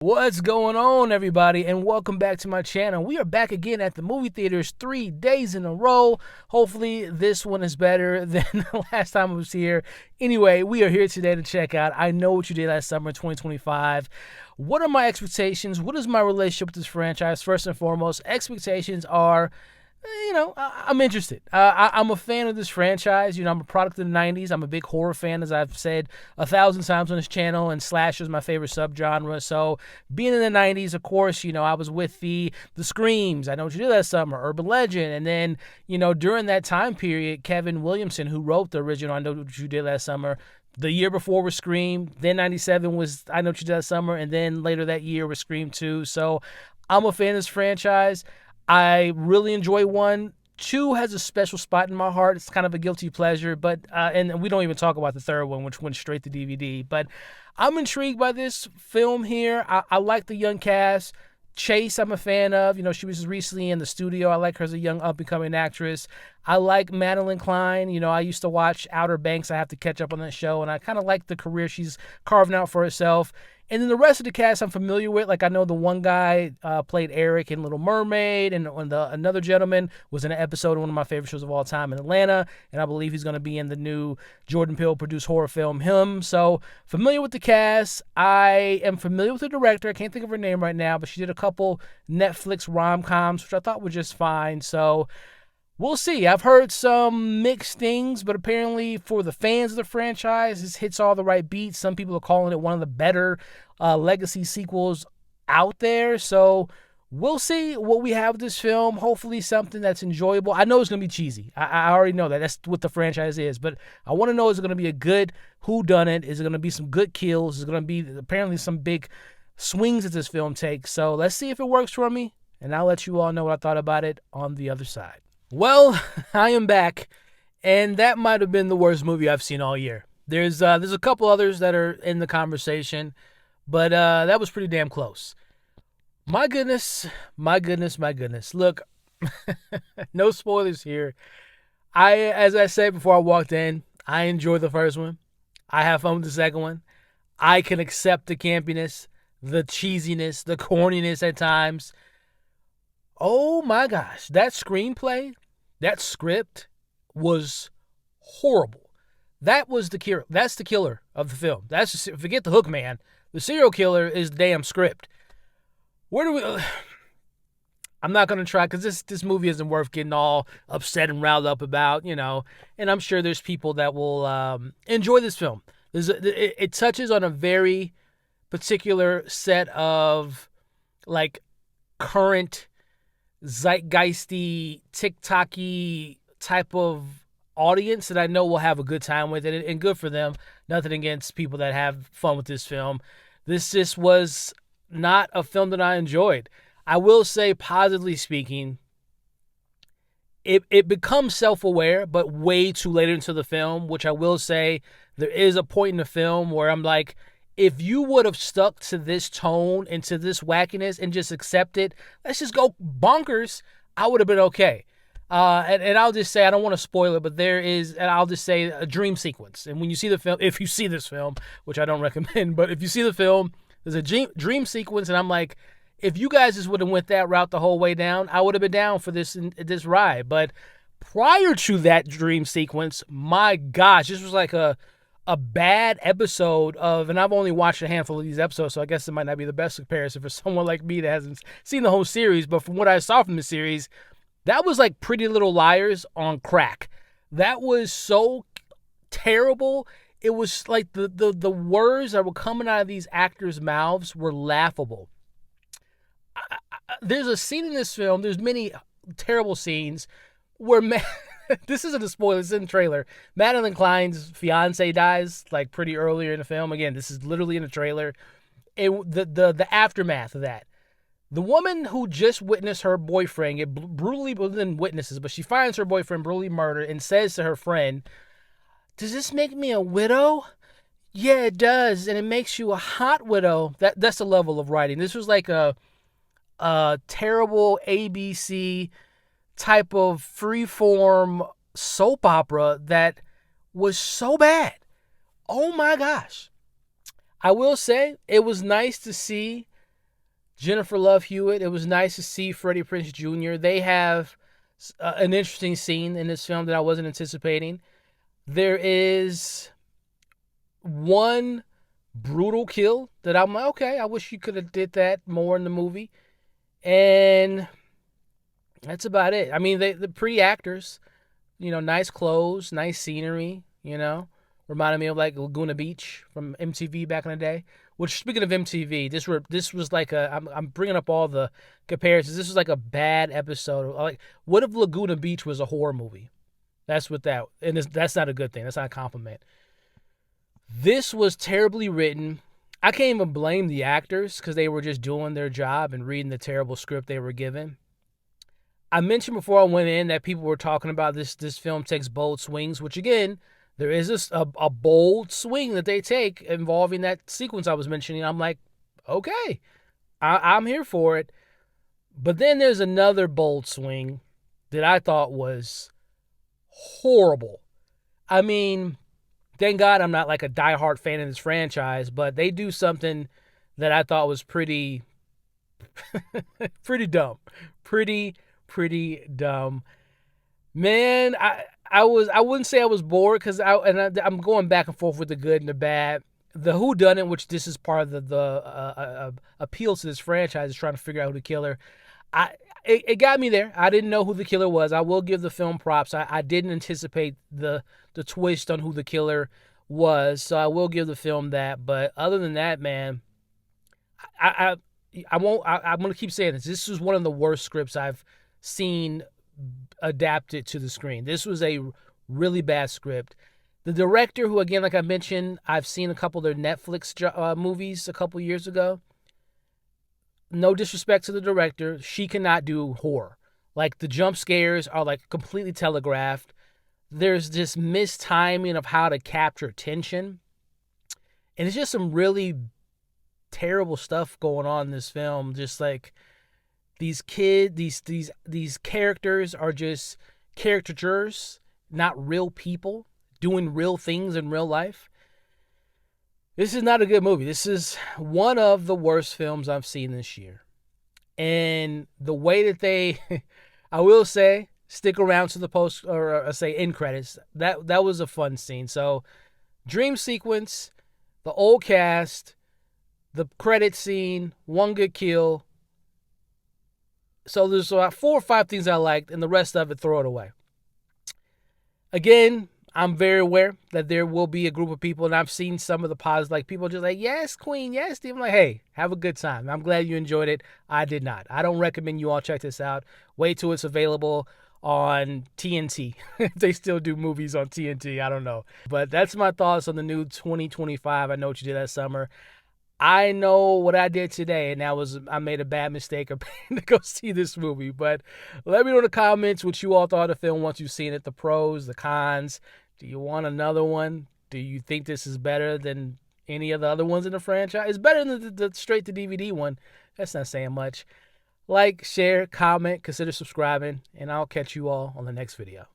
What's going on, everybody, and welcome back to my channel. We are back again at the movie theaters 3 days in a row. Hopefully this one is better than the last time I was here. Anyway, we are here today to check out I Know What You Did Last Summer 2025. What are my expectations? What is my relationship with this franchise? First and foremost, expectations are, I'm interested. I'm a fan of this franchise. I'm a product of the 90s. I'm a big horror fan, as I've said 1,000 times on this channel, and slasher is my favorite subgenre. So being in the 90s, of course, I was with the Screams, I Know What You Did Last Summer, Urban Legend, and then, during that time period, Kevin Williamson, who wrote the original I Know What You Did Last Summer, the year before was Scream, then 97 was I Know What You Did Last Summer, and then later that year was Scream 2. So I'm a fan of this franchise. I really enjoy 1. 2 has a special spot in my heart. It's kind of a guilty pleasure, but and we don't even talk about the 3rd one, which went straight to DVD. But I'm intrigued by this film here. I like the young cast. Chase, I'm a fan of. She was recently in The Studio. I like her as a young up-and-coming actress. I like Madelyn Cline. I used to watch Outer Banks. I have to catch up on that show, and I kind of like the career she's carving out for herself. And then the rest of the cast I'm familiar with. Like, I know the one guy played Eric in Little Mermaid, and another gentleman was in an episode of one of my favorite shows of all time in Atlanta, and I believe he's going to be in the new Jordan Peele-produced horror film, Him. So, familiar with the cast. I am familiar with the director. I can't think of her name right now, but she did a couple Netflix rom-coms, which I thought were just fine. So, we'll see. I've heard some mixed things, but apparently for the fans of the franchise, this hits all the right beats. Some people are calling it one of the better legacy sequels out there. So we'll see what we have with this film. Hopefully something that's enjoyable. I know it's going to be cheesy. I already know that. That's what the franchise is. But I want to know, is it going to be a good whodunit? Is it going to be some good kills? Is it going to be apparently some big swings that this film takes? So let's see if it works for me. And I'll let you all know what I thought about it on the other side. Well, I am back, and that might have been the worst movie I've seen all year. There's a couple others that are in the conversation, but that was pretty damn close. My goodness. Look, no spoilers here. As I said before I walked in, I enjoyed the first one. I have fun with the second one. I can accept the campiness, the cheesiness, the corniness at times. Oh my gosh, that screenplay, that script was horrible. That's the killer of the film. Forget the hook man. The serial killer is the damn script. I'm not going to try, because this movie isn't worth getting all upset and riled up about, and I'm sure there's people that will enjoy this film. It touches on a very particular set of, like, current zeitgeisty, TikTok-y type of audience that I know will have a good time with it, and good for them. Nothing against people that have fun with this film. This just was not a film that I enjoyed. I will say, positively speaking, it becomes self-aware, but way too late into the film, which I will say there is a point in the film where I'm like, if you would have stuck to this tone and to this wackiness and just accepted, let's just go bonkers, I would have been okay. And I'll just say, I don't want to spoil it, but there is, and I'll just say, a dream sequence. And when you see the film, if you see this film, which I don't recommend, but if you see the film, there's a dream sequence, and I'm like, if you guys just would have went that route the whole way down, I would have been down for this ride. But prior to that dream sequence, my gosh, this was like a bad episode of, and I've only watched a handful of these episodes, so I guess it might not be the best comparison for someone like me that hasn't seen the whole series, but from what I saw from the series, that was like Pretty Little Liars on crack. That was so terrible. It was like the words that were coming out of these actors' mouths were laughable. There's a scene in this film, there's many terrible scenes, where this isn't a spoiler, it's in the trailer. Madelyn Cline's fiance dies like pretty earlier in the film. Again, this is literally in the trailer. The aftermath of that. The woman who just witnessed her boyfriend get brutally, well, then witnesses, but she finds her boyfriend brutally murdered and says to her friend, "Does this make me a widow?" "Yeah, it does, and it makes you a hot widow." That's the level of writing. This was like a terrible ABC type of freeform soap opera that was so bad. Oh my gosh. I will say it was nice to see Jennifer Love Hewitt. It was nice to see Freddie Prinze Jr. They have an interesting scene in this film that I wasn't anticipating. There is one brutal kill that I'm like, okay, I wish you could have did that more in the movie. And that's about it. I mean, the pretty actors, nice clothes, nice scenery, reminded me of like Laguna Beach from MTV back in the day. Which, speaking of MTV, this was like I'm bringing up all the comparisons. This was like a bad episode. Like, what if Laguna Beach was a horror movie? That's what that, and that's not a good thing. That's not a compliment. This was terribly written. I can't even blame the actors because they were just doing their job and reading the terrible script they were given. I mentioned before I went in that people were talking about this film takes bold swings, which again, there is a bold swing that they take involving that sequence I was mentioning. I'm like, okay, I'm here for it. But then there's another bold swing that I thought was horrible. I mean, thank God I'm not like a diehard fan of this franchise, but they do something that I thought was pretty dumb. Pretty dumb. Man, I wouldn't say I was bored because I'm going back and forth with the good and the bad. The whodunit, which this is part of the appeal to this franchise, is trying to figure out who the killer. It got me there. I didn't know who the killer was. I will give the film props. I didn't anticipate the twist on who the killer was, so I will give the film that. But other than that, man, I won't. I'm gonna keep saying this. This is one of the worst scripts I've seen adapted to the screen. This was a really bad script. The director, who again, like I mentioned, I've seen a couple of their Netflix movies a couple years ago. No disrespect to the director, she cannot do horror. Like, the jump scares are like completely telegraphed. There's this mistiming of how to capture tension. And it's just some really terrible stuff going on in this film. Just like these characters are just caricatures, not real people doing real things in real life. This is not a good movie. This is one of the worst films I've seen this year. And the way that they, I will say, stick around to the post or say end credits, that was a fun scene. So, dream sequence, the old cast, the credit scene, one good kill. So there's about 4 or 5 things I liked, and the rest of it, throw it away. Again, I'm very aware that there will be a group of people, and I've seen some of the positive, like people just like, yes, Queen, yes, Steve. I'm like, hey, have a good time. I'm glad you enjoyed it. I did not. I don't recommend you all check this out. Wait till it's available on TNT. If they still do movies on TNT, I don't know. But that's my thoughts on the new 2025. I Know What You Did That Summer. I know what I did today, and that was I made a bad mistake of paying to go see this movie. But let me know in the comments what you all thought of the film once you've seen it, the pros, the cons. Do you want another one? Do you think this is better than any of the other ones in the franchise? It's better than the straight-to-DVD one. That's not saying much. Like, share, comment, consider subscribing, and I'll catch you all on the next video.